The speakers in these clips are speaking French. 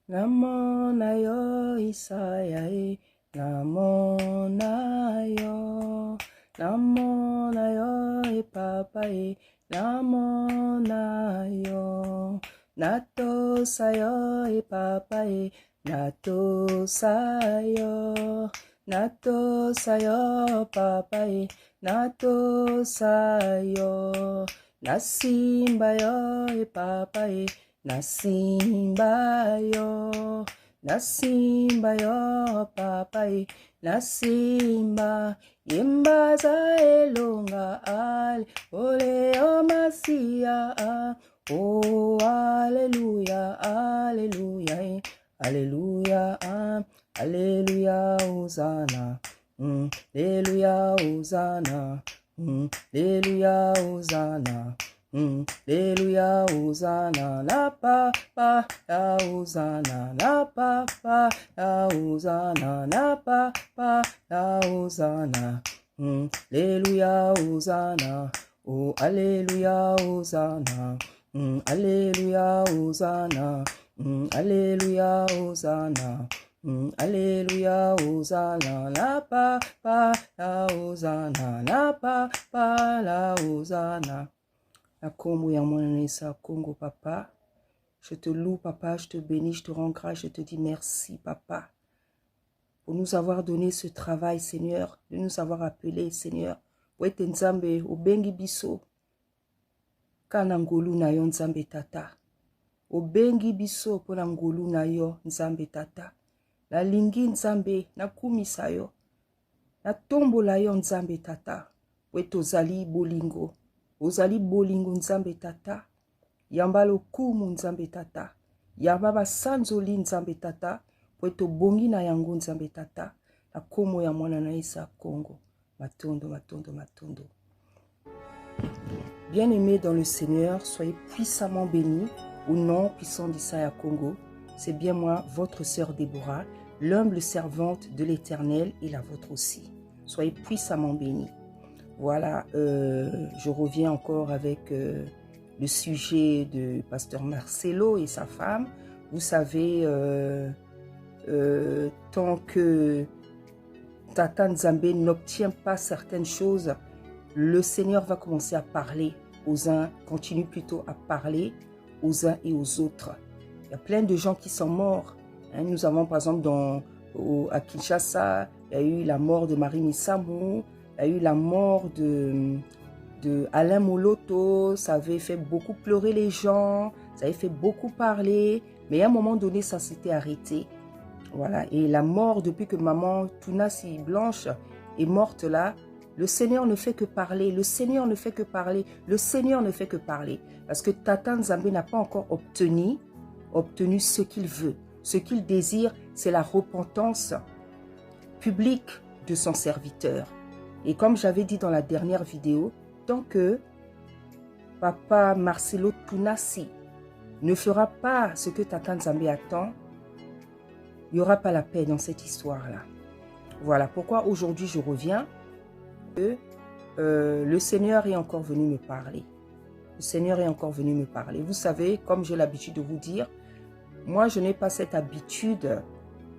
Namona yo Isaya, namona yo papa, namona yo natosa yo papa, natosa yo papa, natosa yo nasimba yo papa, nasimba yo papa, nasimba yemba za elonga ale ole o masia oh hallelujah hallelujah hallelujah hallelujah hosanna hallelujah hosanna hallelujah hosanna Alléluia, Hosanna, la papa, la Hosanna, la papa, la Hosanna, la papa, la Hosanna. Alléluia, Hosanna, oh Alléluia, Hosanna, Alléluia, Hosanna, Alléluia, Hosanna. Alléluia, Hosanna, la papa, la Hosanna, la papa, la Hosanna. La Congo Yamonanesa Congo papa, je te loue papa, je te bénis, je te rends grâce, je te dis merci papa pour nous avoir donné ce travail Seigneur, de nous avoir appelés Seigneur. Wete nzambe obengi biso kana ngolu na yo nzambe tata. Obengi biso pona ngolu na yo nzambe tata. La lingi nzambe na kumisa yo. Na tombola yo nzambe tata. Wete ozali bolingo. Ozali bolingo nzambe tata, yamba lokumu nzambe tata, yamba basanzoli nzambe tata, pweto bongi na yango nzambe tata, na komo ya mwana na Isa Congo, matondo, matondo, matondo. Bien-aimés dans le Seigneur, soyez puissamment bénis au nom puissant d'Isaya Congo. C'est bien moi, votre sœur Déborah, l'humble servante de l'Éternel et la vôtre aussi. Soyez puissamment bénis. Voilà, je reviens encore avec le sujet de pasteur Marcelo et sa femme. Vous savez, tant que Tata Nzambe n'obtient pas certaines choses, le Seigneur va commencer à parler aux uns, continue plutôt à parler aux uns et aux autres. Il y a plein de gens qui sont morts. Hein. Nous avons par exemple à Kinshasa, il y a eu la mort de Marie Missamou. Il y a eu la mort de Alain Moloto, ça avait fait beaucoup pleurer les gens, ça avait fait beaucoup parler, mais à un moment donné, ça s'était arrêté. Voilà, et la mort, depuis que maman Tunasi Blanche est morte là, le Seigneur ne fait que parler, le Seigneur ne fait que parler, le Seigneur ne fait que parler. Parce que Tata Nzambe n'a pas encore obtenu ce qu'il veut. Ce qu'il désire, c'est la repentance publique de son serviteur. Et comme j'avais dit dans la dernière vidéo, tant que Papa Marcelo Tunasi ne fera pas ce que Tata Nzambe attend, il n'y aura pas la paix dans cette histoire-là. Voilà pourquoi aujourd'hui je reviens. Le Seigneur est encore venu me parler. Le Seigneur est encore venu me parler. Vous savez, comme j'ai l'habitude de vous dire, moi je n'ai pas cette habitude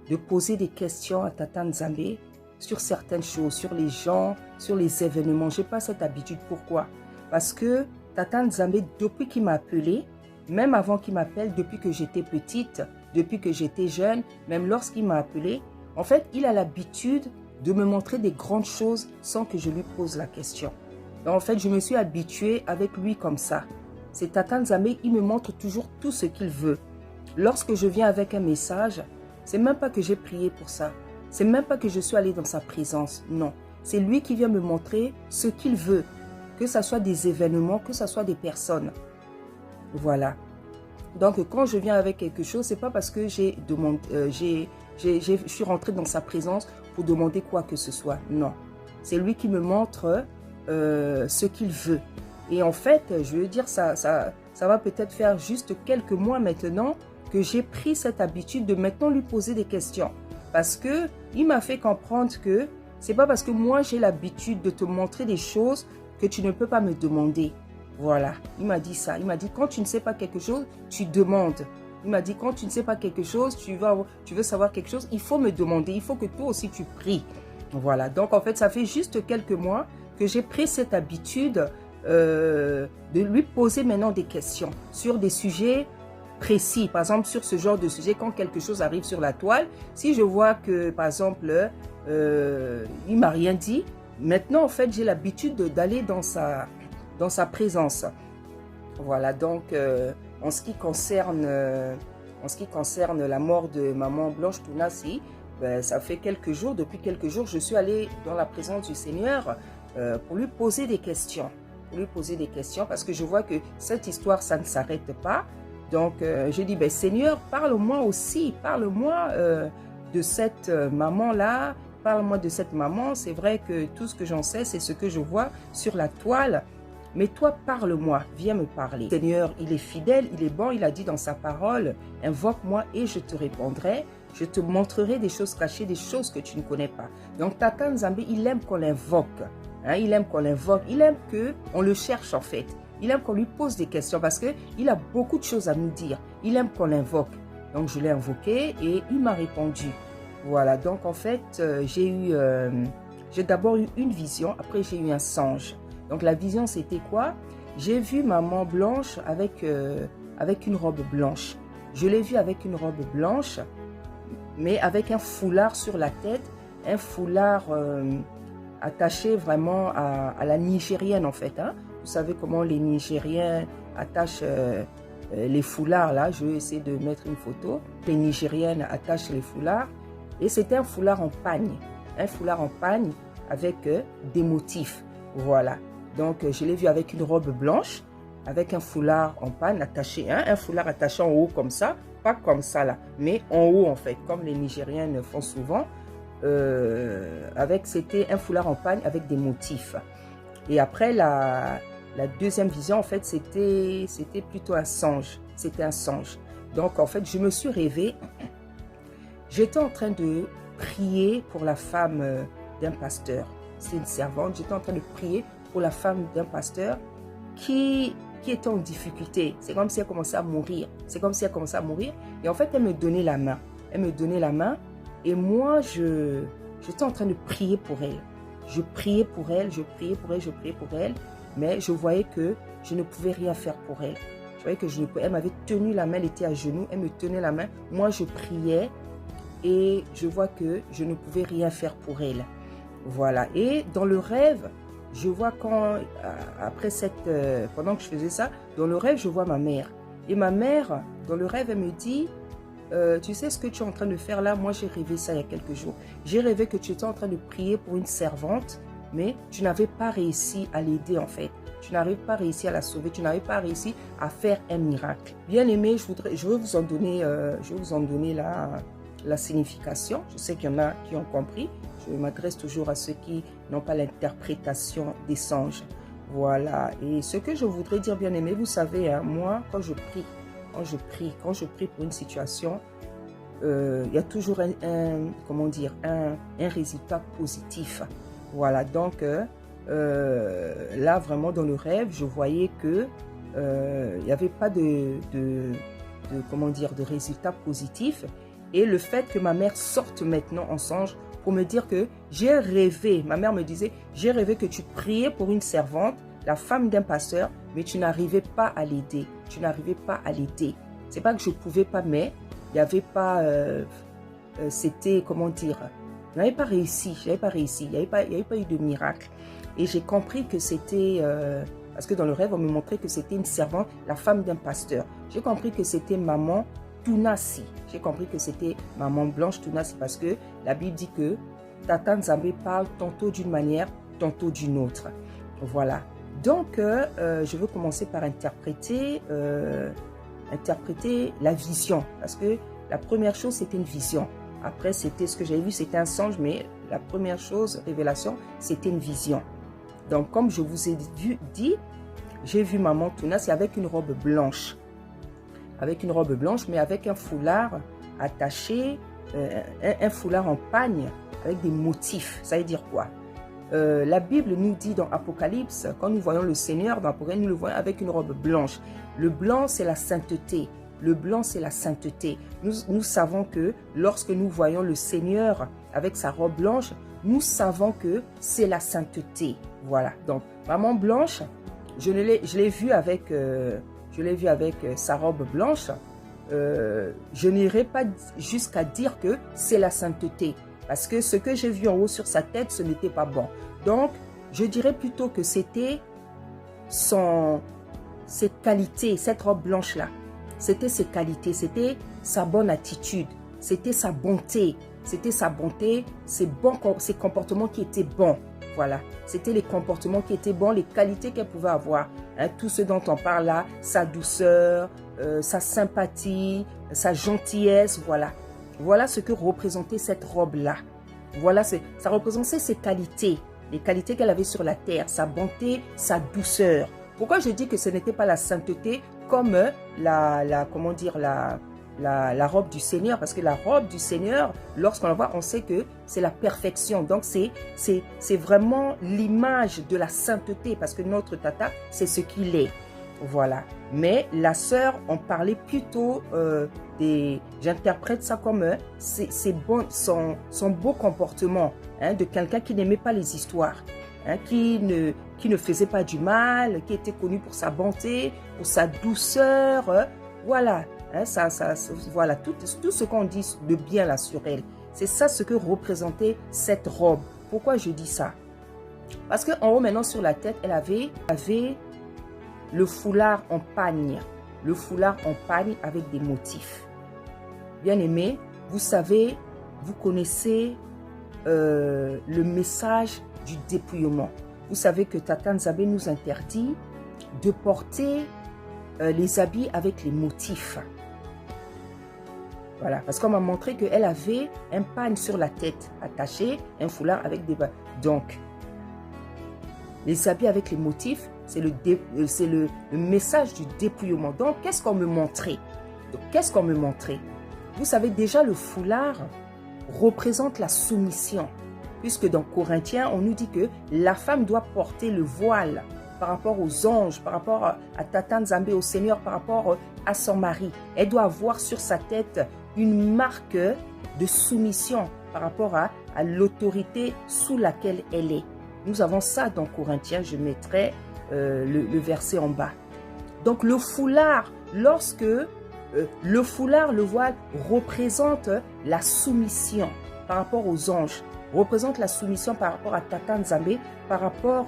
de poser des questions à Tata Nzambe sur certaines choses, sur les gens, sur les événements. Je n'ai pas cette habitude. Pourquoi? Parce que Tata Nzambe, depuis qu'il m'a appelé, même avant qu'il m'appelle, depuis que j'étais petite, depuis que j'étais jeune, même lorsqu'il m'a appelé, en fait, il a l'habitude de me montrer des grandes choses sans que je lui pose la question. Donc, en fait, je me suis habituée avec lui comme ça. C'est Tata Nzambe, il me montre toujours tout ce qu'il veut. Lorsque je viens avec un message, c'est même pas que j'ai prié pour ça. C'est même pas que je suis allée dans sa présence, non. C'est lui qui vient me montrer ce qu'il veut, que ce soit des événements, que ce soit des personnes. Voilà. Donc quand je viens avec quelque chose, c'est pas parce que je suis rentrée dans sa présence pour demander quoi que ce soit, non. C'est lui qui me montre ce qu'il veut. Et en fait, je veux dire, ça va peut-être faire juste quelques mois maintenant que j'ai pris cette habitude de maintenant lui poser des questions. Parce que il m'a fait comprendre que c'est pas parce que moi j'ai l'habitude de te montrer des choses que tu ne peux pas me demander. Voilà, il m'a dit ça. Il m'a dit quand tu ne sais pas quelque chose, tu demandes. Il m'a dit, quand tu ne sais pas quelque chose, tu veux savoir quelque chose, il faut me demander, il faut que toi aussi tu pries. Voilà, donc en fait, ça fait juste quelques mois que j'ai pris cette habitude de lui poser maintenant des questions sur des sujets précis. Par exemple, sur ce genre de sujet, quand quelque chose arrive sur la toile, si je vois que, par exemple, il ne m'a rien dit, maintenant, en fait, j'ai l'habitude d'aller dans sa présence. Voilà, donc, en ce qui concerne la mort de maman Blanche Tounassi, ben, ça fait quelques jours, depuis quelques jours, je suis allée dans la présence du Seigneur pour lui poser des questions. Parce que je vois que cette histoire, ça ne s'arrête pas. Donc, je dis, ben, Seigneur, parle-moi aussi, parle-moi de cette maman-là, parle-moi de cette maman. C'est vrai que tout ce que j'en sais, c'est ce que je vois sur la toile. Mais toi, parle-moi, viens me parler. Seigneur, il est fidèle, il est bon, il a dit dans sa parole, invoque-moi et je te répondrai. Je te montrerai des choses cachées, des choses que tu ne connais pas. Donc, Tata Nzambe, il aime qu'on l'invoque. Hein, il aime qu'on l'invoque. Il aime qu'on le cherche, en fait. Il aime qu'on lui pose des questions parce qu'il a beaucoup de choses à nous dire. Il aime qu'on l'invoque. Donc, je l'ai invoqué et il m'a répondu. Voilà. Donc, en fait, j'ai d'abord eu une vision. Après, j'ai eu un songe. Donc, la vision, c'était quoi? J'ai vu maman Blanche avec une robe blanche. Je l'ai vue avec une robe blanche, mais avec un foulard sur la tête, un foulard attaché vraiment à la nigérienne en fait. Hein. Vous savez comment les Nigériens attachent les foulards là. Je vais essayer de mettre une photo. Les Nigériennes attachent les foulards et c'était un foulard en pagne. Un foulard en pagne avec des motifs. Voilà. Donc je l'ai vu avec une robe blanche, avec un foulard en pagne attaché, hein, un foulard attaché en haut comme ça. Pas comme ça là, mais en haut en fait, comme les Nigériennes font souvent. C'était un foulard en pagne avec des motifs. Et après la deuxième vision en fait, c'était plutôt un songe. C'était un songe. Donc en fait, je me suis rêvée. J'étais en train de prier pour la femme d'un pasteur. C'est une servante. J'étais en train de prier pour la femme d'un pasteur qui était en difficulté. C'est comme si elle commençait à mourir. Et en fait, elle me donnait la main. Et moi, j'étais en train de prier pour elle. Je priais pour elle. Mais je voyais que je ne pouvais rien faire pour elle. Je voyais que elle m'avait tenu la main, elle était à genoux, elle me tenait la main. Moi, je priais et je vois que je ne pouvais rien faire pour elle. Voilà. Et dans le rêve, je vois pendant que je faisais ça, dans le rêve, je vois ma mère. Et ma mère, dans le rêve, elle me dit, tu sais ce que tu es en train de faire là? Moi, j'ai rêvé ça il y a quelques jours. J'ai rêvé que tu étais en train de prier pour une servante, mais tu n'avais pas réussi à l'aider en fait. Tu n'avais pas réussi à la sauver, tu n'avais pas réussi à faire un miracle. Bien aimé, je vais vous en donner la signification. Je sais qu'il y en a qui ont compris. Je m'adresse toujours à ceux qui n'ont pas l'interprétation des songes. Voilà. Et ce que je voudrais dire, bien aimé, vous savez, hein, moi, quand je prie pour une situation, il y a toujours un résultat positif. Voilà. Donc, là, vraiment, dans le rêve, je voyais que il n'y avait pas de résultat positif. Et le fait que ma mère sorte maintenant en songe pour me dire que j'ai rêvé, ma mère me disait, j'ai rêvé que tu priais pour une servante, la femme d'un pasteur, mais tu n'arrivais pas à l'aider. C'est pas que je pouvais pas, mais il n'y avait pas, c'était, je n'avais pas réussi, il n'y avait pas eu de miracle. Et j'ai compris que c'était, parce que dans le rêve, on me montrait que c'était une servante, la femme d'un pasteur. J'ai compris que c'était maman Tounassi. J'ai compris que c'était maman Blanche Tounassi parce que la Bible dit que Tata Nzambe parle tantôt d'une manière, tantôt d'une autre. Voilà. Donc, je veux commencer par interpréter la vision. Parce que la première chose, c'était une vision. Après, c'était ce que j'avais vu, c'était un songe, mais la première chose, révélation, c'était une vision. Donc, comme je vous ai dit, j'ai vu maman Tounassi avec une robe blanche. Mais avec un foulard attaché, un foulard en pagne avec des motifs. Ça veut dire quoi? La Bible nous dit dans Apocalypse, quand nous voyons le Seigneur dans Apocalypse, nous le voyons avec une robe blanche. Le blanc, c'est la sainteté. Le blanc, c'est la sainteté. Nous savons que lorsque nous voyons le Seigneur avec sa robe blanche, nous savons que c'est la sainteté. Voilà. Donc, maman blanche, je l'ai vue avec, sa robe blanche. Je n'irai pas jusqu'à dire que c'est la sainteté. Parce que ce que j'ai vu en haut sur sa tête, ce n'était pas bon. Donc, je dirais plutôt que c'était ses qualités, cette robe blanche-là. C'était ses qualités, c'était sa bonne attitude, c'était sa bonté, ses comportements qui étaient bons. Voilà, c'était les comportements qui étaient bons, les qualités qu'elle pouvait avoir. Hein, tout ce dont on parle là, sa douceur, sa sympathie, sa gentillesse, voilà. Voilà ce que représentait cette robe-là. Voilà, ça représentait ses qualités, les qualités qu'elle avait sur la terre, sa bonté, sa douceur. Pourquoi je dis que ce n'était pas la sainteté comme la robe du Seigneur? Parce que la robe du Seigneur, lorsqu'on la voit, on sait que c'est la perfection. Donc, c'est vraiment l'image de la sainteté parce que notre tata, c'est ce qu'il est. Voilà. Mais la sœur, on parlait plutôt j'interprète ça comme son beau comportement, hein, de quelqu'un qui n'aimait pas les histoires, hein, qui ne faisait pas du mal, qui était connu pour sa bonté, pour sa douceur, voilà, hein, voilà tout ce qu'on dit de bien là sur elle. C'est ça ce que représentait cette robe. Pourquoi je dis ça? Parce qu'en haut maintenant sur la tête, elle avait le foulard en pagne. Le foulard en pagne avec des motifs. Bien-aimés, vous savez, vous connaissez le message du dépouillement. Vous savez que Tata Nzambe nous interdit de porter les habits avec les motifs. Voilà, parce qu'on m'a montré qu'elle avait un pagne sur la tête attaché, un foulard avec des... Donc, les habits avec les motifs, c'est le message du dépouillement. Donc, qu'est-ce qu'on me montrait? Vous savez, déjà, le foulard représente la soumission. Puisque dans Corinthiens, on nous dit que la femme doit porter le voile par rapport aux anges, par rapport à Tata Nzambe, au Seigneur, par rapport à son mari. Elle doit avoir sur sa tête une marque de soumission par rapport à l'autorité sous laquelle elle est. Nous avons ça dans Corinthiens, je mettrai le verset en bas. Donc le foulard, le voile représente la soumission par rapport aux anges, représente la soumission par rapport à Tata Nzambe, par rapport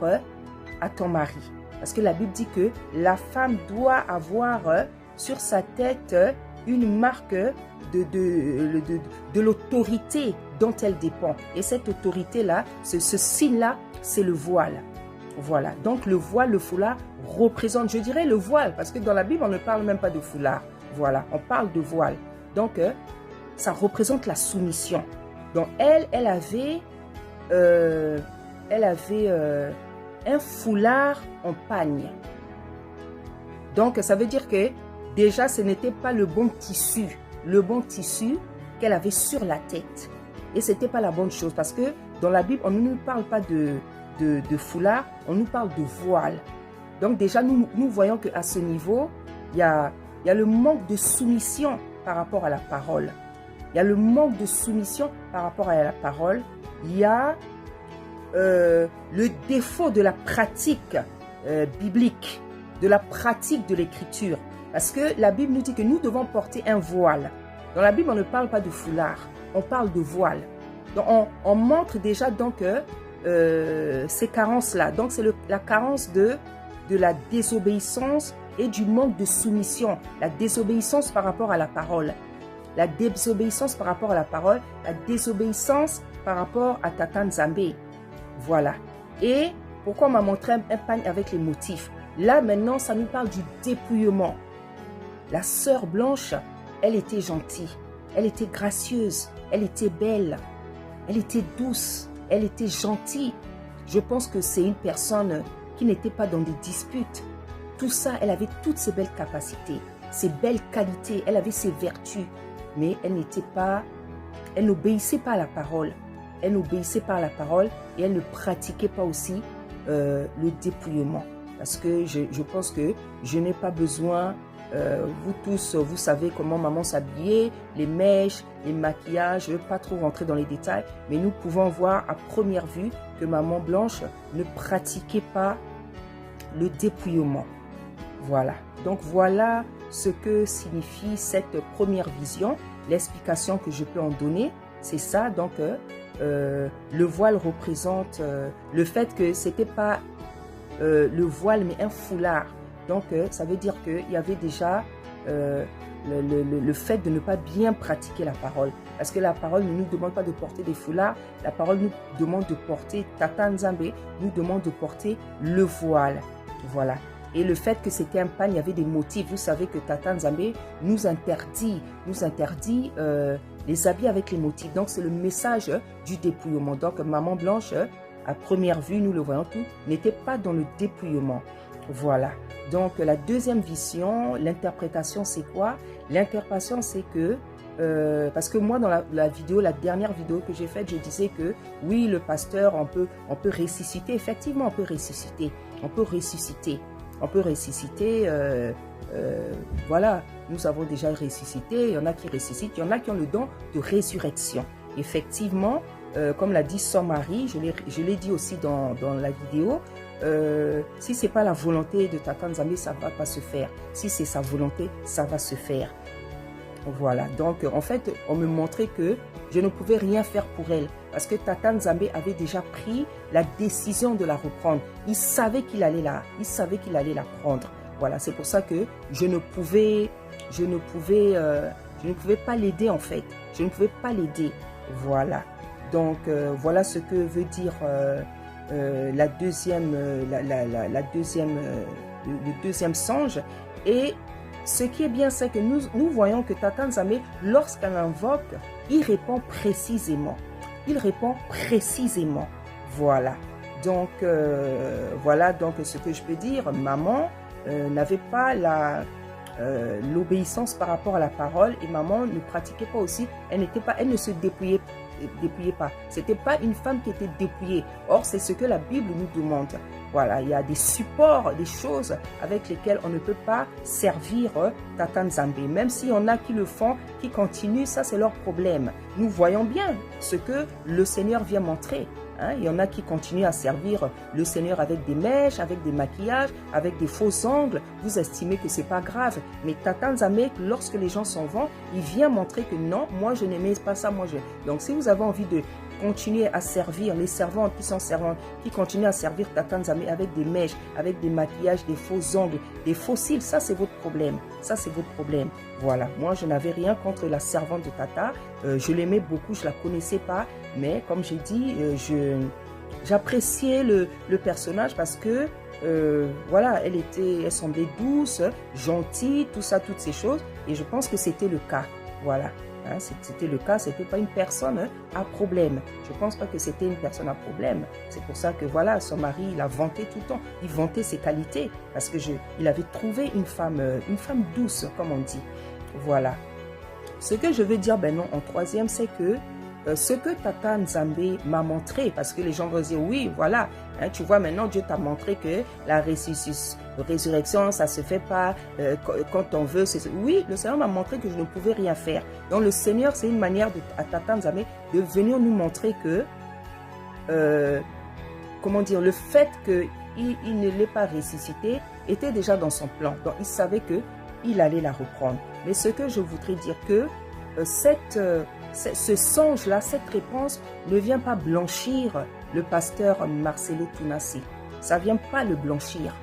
à ton mari. Parce que la Bible dit que la femme doit avoir sur sa tête une marque de l'autorité dont elle dépend. Et cette autorité-là, ce signe-là, c'est le voile. Voilà, donc le voile, le foulard représente, je dirais le voile, parce que dans la Bible, on ne parle même pas de foulard. Voilà, on parle de voile. Donc, ça représente la soumission. Donc, elle avait un foulard en pagne. Donc, ça veut dire que déjà, ce n'était pas le bon tissu qu'elle avait sur la tête. Et ce n'était pas la bonne chose, parce que dans la Bible, on ne nous parle pas de foulard, on nous parle de voile. Donc déjà, nous voyons qu'à ce niveau, il y a le manque de soumission par rapport à la parole. Il y a le manque de soumission par rapport à la parole. Il y a le défaut de la pratique biblique, de la pratique de l'écriture. Parce que la Bible nous dit que nous devons porter un voile. Dans la Bible, on ne parle pas de foulard, on parle de voile. Donc on montre déjà donc ces carences-là. Donc, c'est la carence de la désobéissance et du manque de soumission. La désobéissance par rapport à la parole. La désobéissance par rapport à la parole. La désobéissance par rapport à Tata Nzambe. Voilà. Et pourquoi on m'a montré un pagne avec les motifs? Là, maintenant, ça nous parle du dépouillement. La sœur blanche, elle était gentille. Elle était gracieuse. Elle était belle. Elle était douce. Elle était gentille. Je pense que c'est une personne qui n'était pas dans des disputes. Tout ça, elle avait toutes ses belles capacités, ses belles qualités, elle avait ses vertus. Mais elle n'obéissait pas à la parole. Elle n'obéissait pas à la parole et elle ne pratiquait pas aussi le dépouillement. Parce que je pense que je n'ai pas besoin vous tous, vous savez comment maman s'habillait, les mèches, les maquillages, je ne veux pas trop rentrer dans les détails, mais nous pouvons voir à première vue que maman Blanche ne pratiquait pas le dépouillement. Voilà, donc voilà ce que signifie cette première vision, l'explication que je peux en donner, c'est ça, donc le voile représente le fait que c'était pas le voile mais un foulard. Donc, ça veut dire qu'il y avait déjà le fait de ne pas bien pratiquer la parole. Parce que la parole ne nous demande pas de porter des foulards. La parole nous demande de porter, Tata Nzambe nous demande de porter le voile. Voilà. Et le fait que c'était un pan, il y avait des motifs. Vous savez que Tata Nzambe nous interdit les habits avec les motifs. Donc, c'est le message du dépouillement. Donc, Maman Blanche, à première vue, nous le voyons tout, n'était pas dans le dépouillement. Voilà. Donc, la deuxième vision, l'interprétation, c'est quoi? L'interprétation, c'est que, parce que moi, dans la vidéo, la dernière vidéo que j'ai faite, je disais que, oui, le pasteur, on peut ressusciter. Effectivement, on peut ressusciter. On peut ressusciter. On peut ressusciter. Voilà, nous avons déjà ressuscité. Il y en a qui ressuscitent. Il y en a qui ont le don de résurrection. Effectivement, comme l'a dit Sœur Marie, je l'ai dit aussi dans la vidéo, si ce n'est pas la volonté de Tata Nzambe, ça ne va pas se faire. Si c'est sa volonté, ça va se faire. Voilà, donc en fait, on me montrait que je ne pouvais rien faire pour elle. Parce que Tata Nzambe avait déjà pris la décision de la reprendre. Il savait qu'il allait la prendre. Voilà, c'est pour ça que je ne pouvais pas l'aider en fait. Je ne pouvais pas l'aider. Voilà. Donc, voilà ce que veut dire le deuxième songe. Et ce qui est bien, c'est que nous voyons que Tata Nzambe, lorsqu'elle invoque, il répond précisément. Il répond précisément. Voilà. Donc, voilà donc ce que je peux dire. Maman n'avait pas l'obéissance par rapport à la parole et maman ne pratiquait pas aussi. Elle ne se dépouillait pas. C'était pas une femme qui était dépouillée. Or, c'est ce que la Bible nous demande. Voilà, il y a des supports, des choses avec lesquelles on ne peut pas servir Tata Nzambe. Même s'il y en a qui le font, qui continuent, ça c'est leur problème. Nous voyons bien ce que le Seigneur vient montrer. Hein, il y en a qui continuent à servir le Seigneur avec des mèches, avec des maquillages, avec des faux ongles. Vous estimez que c'est pas grave. Mais Tata Nzambe, lorsque les gens s'en vont, il vient montrer que non, moi je n'aimais pas ça. Donc si vous avez envie de continuer à servir les servantes qui sont servantes, qui continuent à servir Tata Nzambe avec des mèches, avec des maquillages, des faux ongles, des faux cils, ça c'est votre problème. Ça c'est votre problème. Voilà, moi je n'avais rien contre la servante de Tata. Je l'aimais beaucoup, je la connaissais pas. Mais comme j'ai dit, j'appréciais le personnage parce que voilà, elle semblait douce, gentille, tout ça, toutes ces choses. Et je pense que c'était le cas. Voilà. Hein, c'était le cas, c'était pas une personne à problème. Je pense pas que c'était une personne à problème. C'est pour ça que voilà, son mari, il a vanté tout le temps. Il vantait ses qualités parce que il avait trouvé une femme douce, comme on dit. Voilà. Ce que je veux dire, ben non, en troisième, c'est que ce que Tata Nzambe m'a montré, parce que les gens vont dire, oui, voilà, hein, tu vois, maintenant Dieu t'a montré que la résurrection, ça se fait pas quand on veut. Oui, le Seigneur m'a montré que je ne pouvais rien faire. Donc le Seigneur, c'est une manière à Tata Nzambe de venir nous montrer que, comment dire, le fait qu'il ne l'ait pas ressuscité était déjà dans son plan. Donc il savait qu'il allait la reprendre. Mais ce que je voudrais dire que ce songe-là, cette réponse ne vient pas blanchir le pasteur Marcelo Tunasi. Ça ne vient pas le blanchir.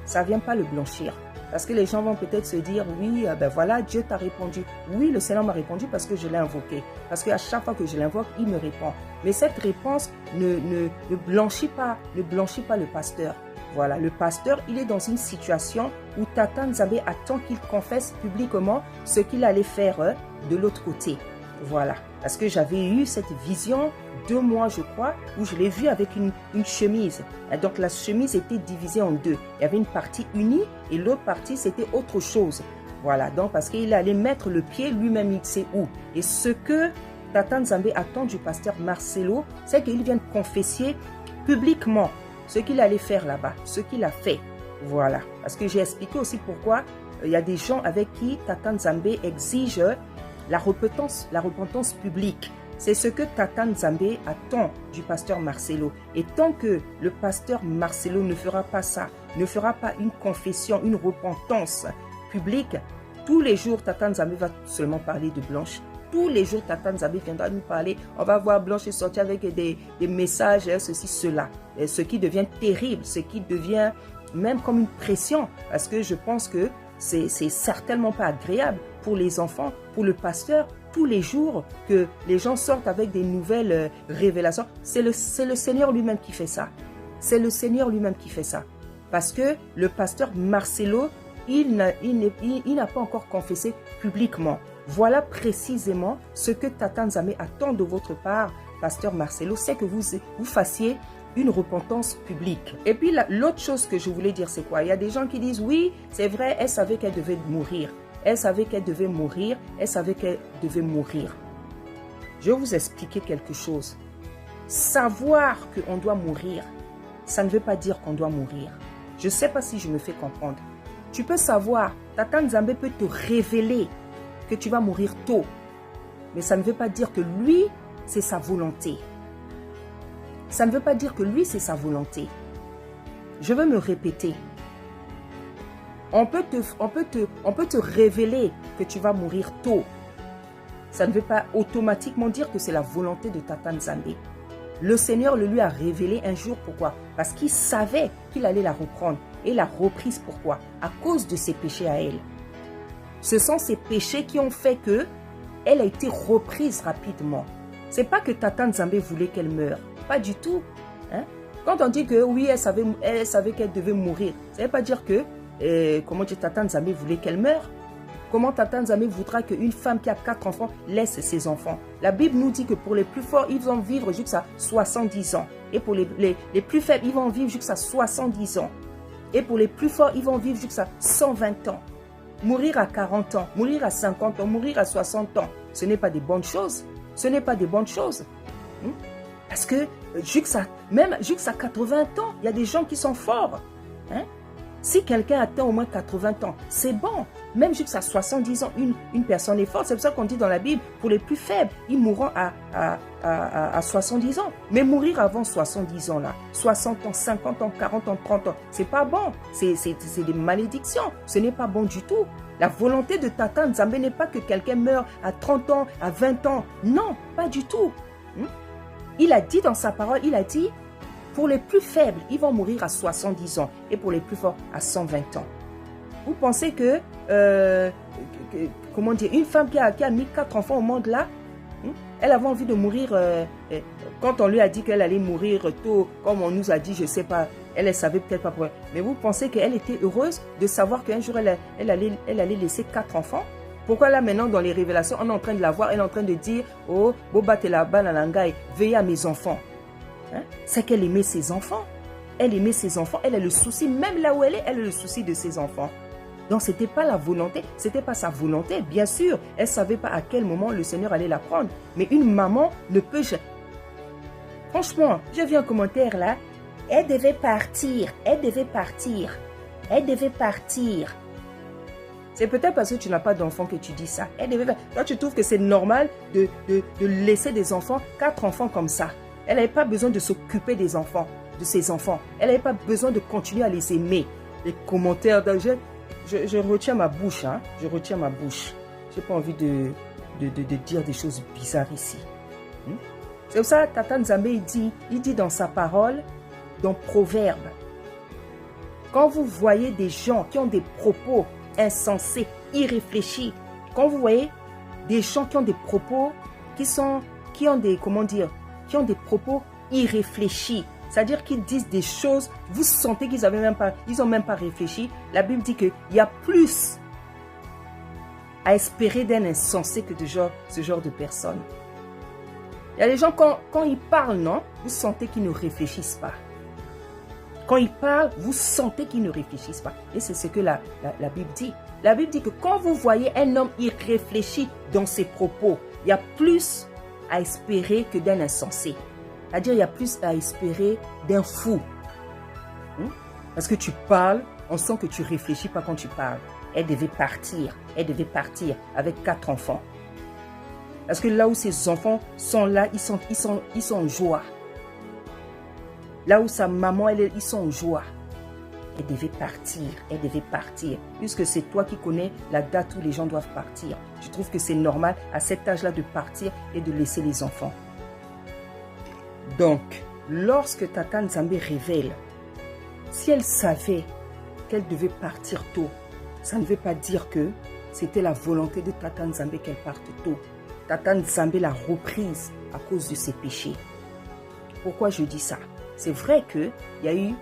Ça ne vient pas le blanchir. Parce que les gens vont peut-être se dire, oui, ben voilà, Dieu t'a répondu. Oui, le Seigneur m'a répondu parce que je l'ai invoqué. Parce qu'à chaque fois que je l'invoque, il me répond. Mais cette réponse ne blanchit pas le pasteur. Voilà, le pasteur, il est dans une situation où Tata Nzambe attend qu'il confesse publiquement ce qu'il allait faire de l'autre côté. Voilà, parce que j'avais eu cette vision 2 mois, je crois, où je l'ai vu avec une chemise. Et donc la chemise était divisée en deux. Il y avait une partie unie et l'autre partie, c'était autre chose. Voilà, donc parce qu'il allait mettre le pied lui-même, il sait où. Et ce que Tata Nzambe attend du pasteur Marcelo, c'est qu'il vienne confesser publiquement ce qu'il allait faire là-bas, ce qu'il a fait. Voilà, parce que j'ai expliqué aussi pourquoi il y a des gens avec qui Tata Nzambe exige la repentance publique. C'est ce que Tata Nzambe attend du pasteur Marcelo. Et tant que le pasteur Marcelo ne fera pas ça, ne fera pas une confession, une repentance publique, tous les jours, Tata Nzambe va seulement parler de Blanche. Tous les jours, Tata Nzambe viendra nous parler. On va voir Blanche sortir avec des messages, ceci, cela. Et ce qui devient terrible, ce qui devient même comme une pression. Parce que je pense que c'est certainement pas agréable pour les enfants, pour le pasteur. Tous les jours que les gens sortent avec des nouvelles révélations, c'est le Seigneur lui-même qui fait ça. C'est le Seigneur lui-même qui fait ça. Parce que le pasteur Marcelo, il n'a pas encore confessé publiquement. Voilà précisément ce que Tata Nzambe attend de votre part, pasteur Marcelo, c'est que vous fassiez une repentance publique. Et puis l'autre chose que je voulais dire, c'est quoi? Il y a des gens qui disent, oui, c'est vrai, elle savait qu'elle devait mourir. Elle savait qu'elle devait mourir. Elle savait qu'elle devait mourir. Je vais vous expliquer quelque chose. Savoir qu'on doit mourir, ça ne veut pas dire qu'on doit mourir. Je ne sais pas si je me fais comprendre. Tu peux savoir, Tata Nzambe peut te révéler que tu vas mourir tôt. Mais ça ne veut pas dire que lui, c'est sa volonté. Ça ne veut pas dire que lui, c'est sa volonté. Je veux me répéter. On peut te révéler que tu vas mourir tôt. Ça ne veut pas automatiquement dire que c'est la volonté de Tata Nzambe. Le Seigneur le lui a révélé un jour. Pourquoi? Parce qu'il savait qu'il allait la reprendre. Et la reprise, pourquoi? À cause de ses péchés à elle. Ce sont ces péchés qui ont fait qu'elle a été reprise rapidement. Ce n'est pas que Tata Nzambe voulait qu'elle meure. Pas du tout. Hein? Quand on dit que oui, elle savait qu'elle devait mourir, ça ne veut pas dire que comment dire, Tata Nzambe voulait qu'elle meure. Comment Tata Nzambe voudra qu'une femme qui a 4 enfants laisse ses enfants? La Bible nous dit que pour les plus forts, ils vont vivre jusqu'à 70 ans. Et pour les plus faibles, ils vont vivre jusqu'à 70 ans. Et pour les plus forts, ils vont vivre jusqu'à 120 ans. Mourir à 40 ans, mourir à 50 ans, mourir à 60 ans, ce n'est pas des bonnes choses. Ce n'est pas des bonnes choses. Parce que même jusqu'à 80 ans, il y a des gens qui sont forts. Hein? Si quelqu'un atteint au moins 80 ans, c'est bon. Même jusqu'à 70 ans, une personne est forte. C'est pour ça qu'on dit dans la Bible, pour les plus faibles, ils mourront à 70 ans. Mais mourir avant 70 ans, là, 60 ans, 50 ans, 40 ans, 30 ans, c'est pas bon. C'est des malédictions. Ce n'est pas bon du tout. La volonté de Tata Nzambe n'est pas que quelqu'un meure à 30 ans, à 20 ans. Non, pas du tout. Il a dit dans sa parole, il a dit, pour les plus faibles, ils vont mourir à 70 ans. Et pour les plus forts, à 120 ans. Vous pensez que, comment dire, une femme qui a mis 4 enfants au monde là, elle avait envie de mourir, quand on lui a dit qu'elle allait mourir tôt, comme on nous a dit, je ne sais pas, elle savait peut-être pas pourquoi. Mais vous pensez qu'elle était heureuse de savoir qu'un jour, elle allait laisser 4 enfants? Pourquoi là maintenant dans les révélations, on est en train de la voir, elle est en train de dire, oh, Boba Telaba Nalangai, veillez à mes enfants. Hein? C'est qu'elle aimait ses enfants. Elle aimait ses enfants, elle a le souci, même là où elle a le souci de ses enfants. Donc, ce n'était pas la volonté, ce n'était pas sa volonté. Bien sûr, elle ne savait pas à quel moment le Seigneur allait la prendre. Mais une maman ne peut jamais. Franchement, j'ai vu un commentaire là. Elle devait partir, elle devait partir, elle devait partir. C'est peut-être parce que tu n'as pas d'enfant que tu dis ça. Elle devait... Toi, tu trouves que c'est normal de laisser des enfants, 4 enfants comme ça. Elle n'avait pas besoin de s'occuper des enfants, de ses enfants. Elle n'avait pas besoin de continuer à les aimer. Les commentaires, je retiens ma bouche. Hein? Je retiens ma bouche. Je n'ai pas envie de dire des choses bizarres ici. C'est pour ça que Tata Nzambe, il dit dans sa parole, dans Proverbe, quand vous voyez des gens qui ont des propos insensés, irréfléchis, quand vous voyez des gens qui ont des propos qui ont des propos irréfléchis, c'est-à-dire qu'ils disent des choses, vous sentez qu'ils n'ont même pas réfléchi. La Bible dit qu'il y a plus à espérer d'un insensé que de ce genre de personnes. Il y a des gens, quand ils parlent, non, vous sentez qu'ils ne réfléchissent pas. Quand ils parlent, vous sentez qu'ils ne réfléchissent pas. Et c'est ce que la Bible dit. La Bible dit que quand vous voyez un homme irréfléchi dans ses propos, il y a plus à espérer que d'un insensé. C'est-à-dire, il y a plus à espérer d'un fou. Parce que tu parles, on sent que tu ne réfléchis pas quand tu parles. elle devait partir. Elle devait partir avec 4 enfants. Parce que là où ses enfants sont là, ils sont en joie. Là où sa maman, ils sont en joie. Elle devait partir. Puisque c'est toi qui connais la date où les gens doivent partir. Je trouve que c'est normal à cet âge-là de partir et de laisser les enfants. Donc, lorsque Tata Nzambe révèle, si elle savait qu'elle devait partir tôt, ça ne veut pas dire que c'était la volonté de Tata Nzambe qu'elle parte tôt. Tata Nzambe l'a reprise à cause de ses péchés. Pourquoi je dis ça? C'est vrai qu'il y a eu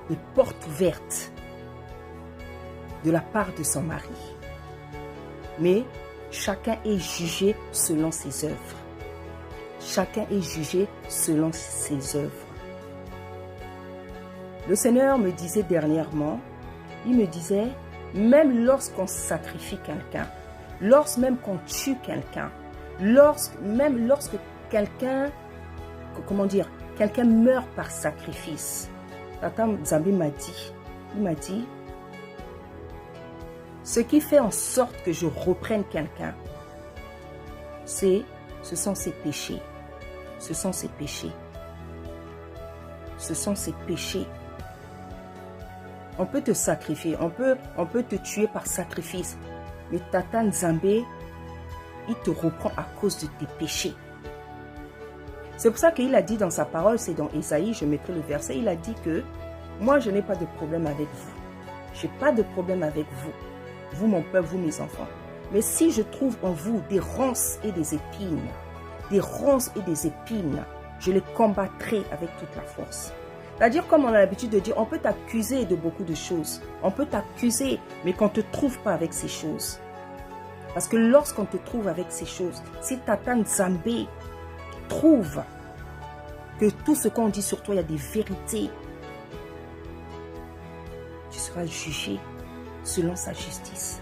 des portes ouvertes de la part de son mari. Mais chacun est jugé selon ses œuvres. Chacun est jugé selon ses œuvres. Le Seigneur me disait dernièrement, il me disait, même lorsqu'on sacrifie quelqu'un, même qu'on tue quelqu'un, même lorsque quelqu'un, quelqu'un meurt par sacrifice, Tata Nzambe m'a dit, ce qui fait en sorte que je reprenne quelqu'un, ce sont ses péchés. Ce sont ses péchés. Ce sont ses péchés. On peut te sacrifier, on peut te tuer par sacrifice. Mais Tata Nzambe, il te reprend à cause de tes péchés. C'est pour ça qu'il a dit dans sa parole, c'est dans Ésaïe, je mettrai le verset, il a dit que moi je n'ai pas de problème avec vous. Je n'ai pas de problème avec vous. Vous mon peuple, vous mes enfants. Mais si je trouve en vous des ronces et des épines, je les combattrai avec toute la force. C'est-à-dire, comme on a l'habitude de dire, on peut t'accuser de beaucoup de choses. On peut t'accuser, mais qu'on ne te trouve pas avec ces choses. Parce que lorsqu'on te trouve avec ces choses, si Tata Nzambe trouve que tout ce qu'on dit sur toi, il y a des vérités, tu seras jugé selon sa justice.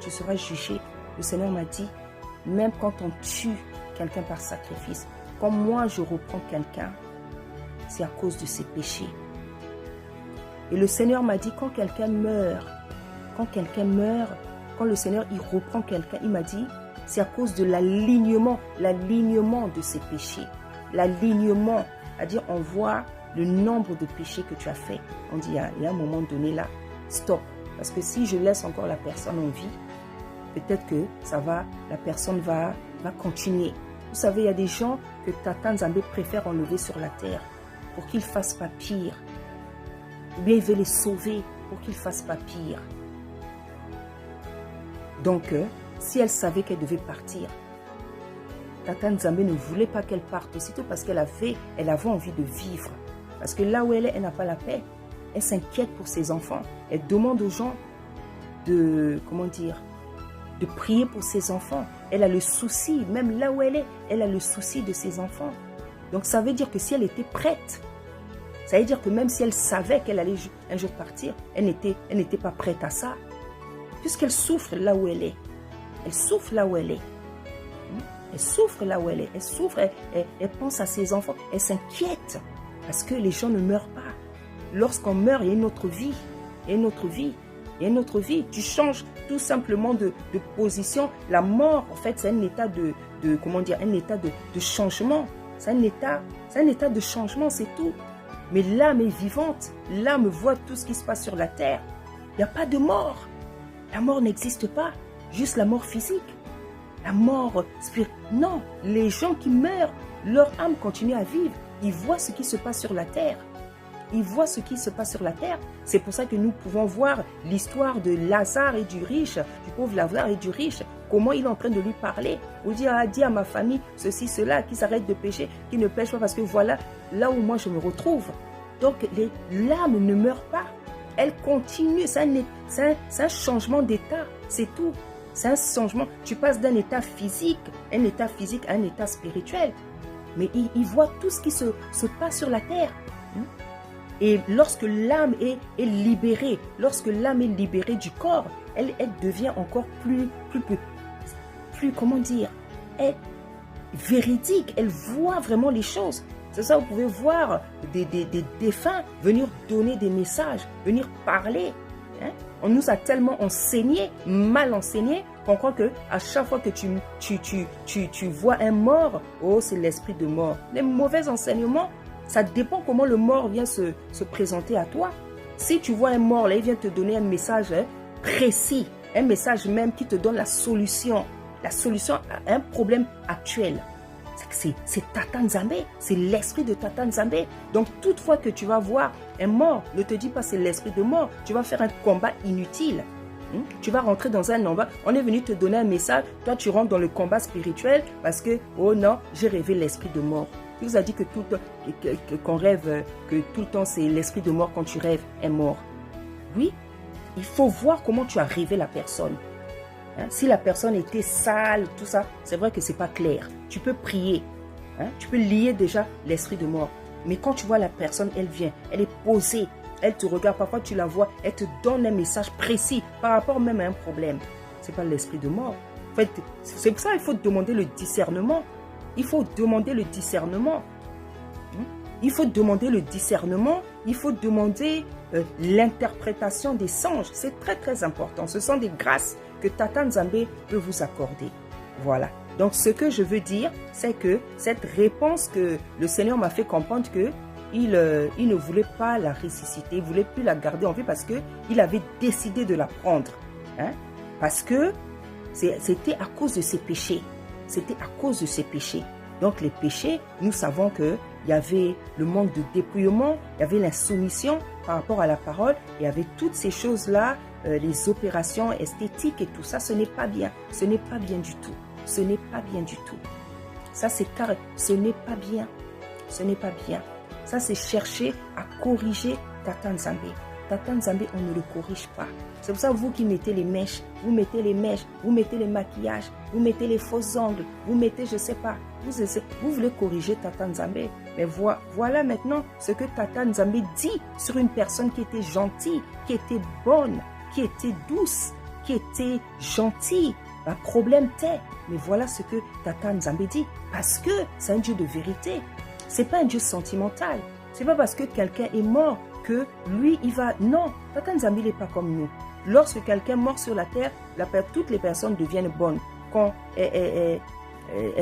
Tu seras jugé. Le Seigneur m'a dit, même quand on tue quelqu'un par sacrifice, comme moi je reprends quelqu'un, c'est à cause de ses péchés. Et le Seigneur m'a dit, quand quelqu'un meurt, quand le Seigneur il reprend quelqu'un, il m'a dit, c'est à cause de l'alignement de ses péchés. L'alignement, c'est-à-dire on voit le nombre de péchés que tu as fait. On dit, il y a un moment donné là, stop. Parce que si je laisse encore la personne en vie, peut-être que la personne va continuer. Vous savez, il y a des gens que Tata Nzambe préfère enlever sur la terre pour qu'ils ne fassent pas pire. Ou bien il veut les sauver pour qu'ils ne fassent pas pire. Donc, si elle savait qu'elle devait partir, Tata Nzambe ne voulait pas qu'elle parte aussitôt parce qu'elle avait envie de vivre. Parce que là où elle est, elle n'a pas la paix. Elle s'inquiète pour ses enfants. Elle demande aux gens de prier pour ses enfants. Elle a le souci, même là où elle est, elle a le souci de ses enfants. Donc ça veut dire que si elle était prête, ça veut dire que même si elle savait qu'elle allait un jour partir, elle n'était pas prête à ça. Puisqu'elle souffre là où elle est. Elle souffre là où elle est. Elle souffre là où elle est. Elle souffre, elle pense à ses enfants. Elle s'inquiète parce que les gens ne meurent pas. Lorsqu'on meurt, il y a une autre vie. Il y a une autre vie. Il y a une autre vie. Tu changes tout simplement de position. La mort, en fait, c'est un état un état de changement. C'est un état de changement, c'est tout. Mais l'âme est vivante. L'âme voit tout ce qui se passe sur la terre. Il n'y a pas de mort. La mort n'existe pas. Juste la mort physique. La mort spirituelle. Non, les gens qui meurent, leur âme continue à vivre. Ils voient ce qui se passe sur la terre. Ils voient ce qui se passe sur la terre. C'est pour ça que nous pouvons voir l'histoire de Lazare et du riche, du pauvre Lazare et du riche. Comment il est en train de lui parler. Ou dire, dis à ma famille ceci, cela, qui s'arrête de pécher, qui ne pêche pas parce que voilà, là où moi je me retrouve. Donc l'âme ne meurt pas. Elle continue. C'est un changement d'état. C'est tout. C'est un changement. Tu passes d'un état physique à un état spirituel. Mais il voit tout ce qui se passe sur la terre. Et lorsque l'âme est libérée, du corps, elle devient encore plus, comment dire, véridique. Elle voit vraiment les choses. C'est ça, vous pouvez voir des défunts venir donner des messages, venir parler. Hein? On nous a tellement enseigné, mal enseigné, qu'on croit que à chaque fois que tu vois un mort, oh, c'est l'esprit de mort. Les mauvais enseignements, ça dépend comment le mort vient se présenter à toi. Si tu vois un mort, là, il vient te donner un message précis, un message même qui te donne la solution à un problème actuel. C'est Tata Nzambe, c'est l'esprit de Tata Nzambe. Donc, toutefois que tu vas voir un mort, ne te dis pas c'est l'esprit de mort. Tu vas faire un combat inutile. Tu vas rentrer dans un combat. On est venu te donner un message. Toi, tu rentres dans le combat spirituel parce que, oh non, j'ai rêvé l'esprit de mort. Qui vous a dit que qu'on rêve, que tout le temps c'est l'esprit de mort quand tu rêves est mort? Oui, il faut voir comment tu as rêvé la personne. Hein? Si la personne était sale, tout ça, c'est vrai que c'est pas clair. Tu peux prier, hein? Tu peux lier déjà l'esprit de mort. Mais quand tu vois la personne, elle vient, elle est posée, elle te regarde, parfois tu la vois, elle te donne un message précis par rapport même à un problème. C'est pas l'esprit de mort. En fait, c'est pour ça qu'il faut demander le discernement. Il faut demander le discernement. Il faut demander le discernement. Il faut demander l'interprétation des songes. C'est très très important. Ce sont des grâces que Tata Nzambe peut vous accorder. Voilà. Donc ce que je veux dire, c'est que cette réponse que le Seigneur m'a fait comprendre que il ne voulait pas la ressusciter, il ne voulait plus la garder en vie parce qu'il avait décidé de la prendre. Hein? Parce que c'était à cause de ses péchés. C'était à cause de ses péchés. Donc les péchés, nous savons qu'il y avait le manque de dépouillement, il y avait l'insoumission par rapport à la parole, il y avait toutes ces choses-là, les opérations esthétiques et tout ça, ce n'est pas bien. Ce n'est pas bien du tout. Ce n'est pas bien du tout. Ça, c'est carré. Ce n'est pas bien. Ce n'est pas bien. Ça, c'est chercher à corriger Tata Nzambe. Tata Nzambe, on ne le corrige pas. C'est pour ça, vous qui mettez les mèches, vous mettez les maquillages, vous mettez les faux ongles, vous mettez, je ne sais pas, vous voulez corriger Tata Nzambe. Mais voilà maintenant ce que Tata Nzambe dit sur une personne qui était gentille, qui était bonne, qui était douce, qui était gentille. Un problème t'est. Mais voilà ce que Tata Nzambe dit. Parce que c'est un Dieu de vérité. C'est pas un Dieu sentimental. C'est pas parce que quelqu'un est mort que lui, il va... Non, Tata Nzambe n'est pas comme nous. Lorsque quelqu'un mort sur la terre, toutes les personnes deviennent bonnes quand elles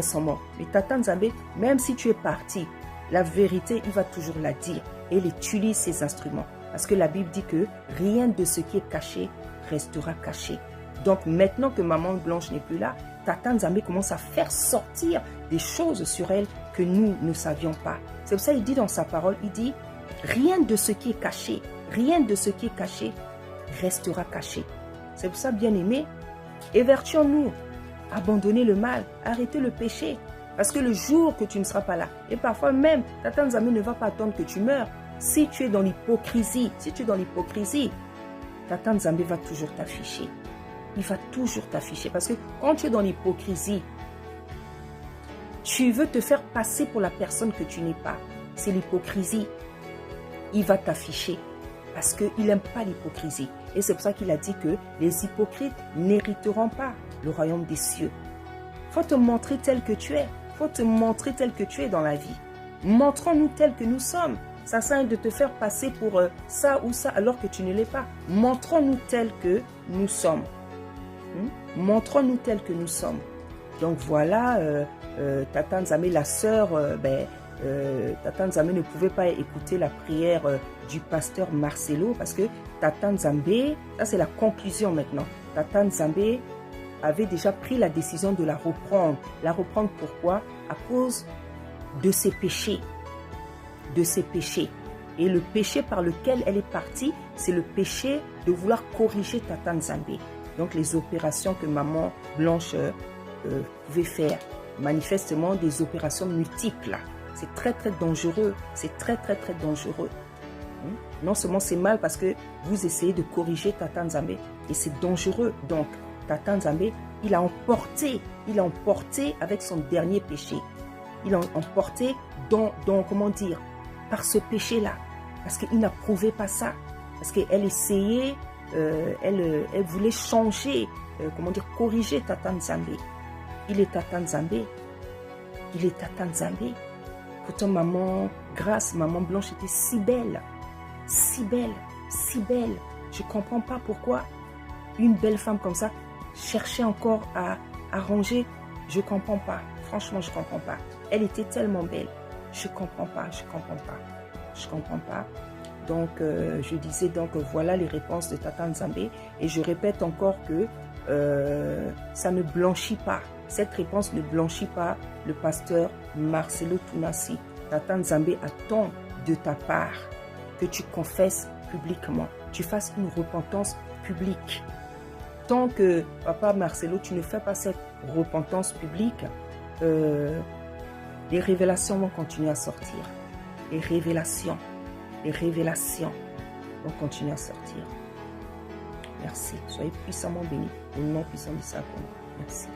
sont mortes. Mais Tata Nzambe, même si tu es parti, la vérité, il va toujours la dire. Et il utilise ses instruments. Parce que la Bible dit que rien de ce qui est caché restera caché. Donc maintenant que Maman Blanche n'est plus là, Tata Nzambe commence à faire sortir des choses sur elle que nous ne savions pas. C'est pour ça qu'il dit dans sa parole, il dit, rien de ce qui est caché, rien de ce qui est caché restera caché. C'est pour ça, bien-aimés, évertuons-nous, abandonnez le mal, arrêtez le péché. Parce que le jour que tu ne seras pas là, et parfois même, Tata Nzambe ne va pas attendre que tu meurs. Si tu es dans l'hypocrisie, Tata Nzambe va toujours t'afficher. Il va toujours t'afficher. Parce que quand tu es dans l'hypocrisie, tu veux te faire passer pour la personne que tu n'es pas. C'est l'hypocrisie. Il va t'afficher. Parce qu'il n'aime pas l'hypocrisie. Et c'est pour ça qu'il a dit que les hypocrites n'hériteront pas le royaume des cieux. Il faut te montrer tel que tu es. Il faut te montrer tel que tu es dans la vie. Montrons-nous tel que nous sommes. Ça sert de te faire passer pour ça ou ça alors que tu ne l'es pas. Montrons-nous tel que nous sommes. Montrons-nous tel que nous sommes. Donc voilà, Tata Nzambe, la sœur, Tata Nzambe ne pouvait pas écouter la prière du pasteur Marcelo parce que Tata Nzambe, ça c'est la conclusion maintenant. Tata Nzambe avait déjà pris la décision de la reprendre. La reprendre pourquoi? À cause de ses péchés. De ses péchés. Et le péché par lequel elle est partie, c'est le péché de vouloir corriger Tata Nzambe. Donc les opérations que Maman Blanche pouvait faire, manifestement des opérations multiples. C'est très très dangereux. C'est très très très dangereux. Non seulement c'est mal parce que vous essayez de corriger Tata Nzambe et c'est dangereux. Donc Tata Nzambe, il a emporté avec son dernier péché. Il a emporté dans comment dire, par ce péché-là. Parce qu'il n'approuvait pas ça. Parce qu'elle essayait, elle voulait changer, corriger Tata Nzambe. Il est Tata Nzambe. Il est Tata Nzambe. Pourtant, Maman Blanche était si belle. Si belle, si belle. Je ne comprends pas pourquoi une belle femme comme ça cherchait encore à arranger. Je ne comprends pas. Franchement, je ne comprends pas. Elle était tellement belle. Je ne comprends pas, je ne comprends pas. Je ne comprends pas. Donc, je disais, donc, voilà les réponses de Tata Nzambe. Et je répète encore que ça ne blanchit pas. Cette réponse ne blanchit pas le pasteur Marcelo Tounassi. Tata Nzambe attend de ta part que tu confesses publiquement, tu fasses une repentance publique. Tant que, papa Marcelo, tu ne fais pas cette repentance publique, les révélations vont continuer à sortir. Les révélations vont continuer à sortir. Merci. Soyez puissamment bénis. Au nom puissant du Saint-Esprit. Merci.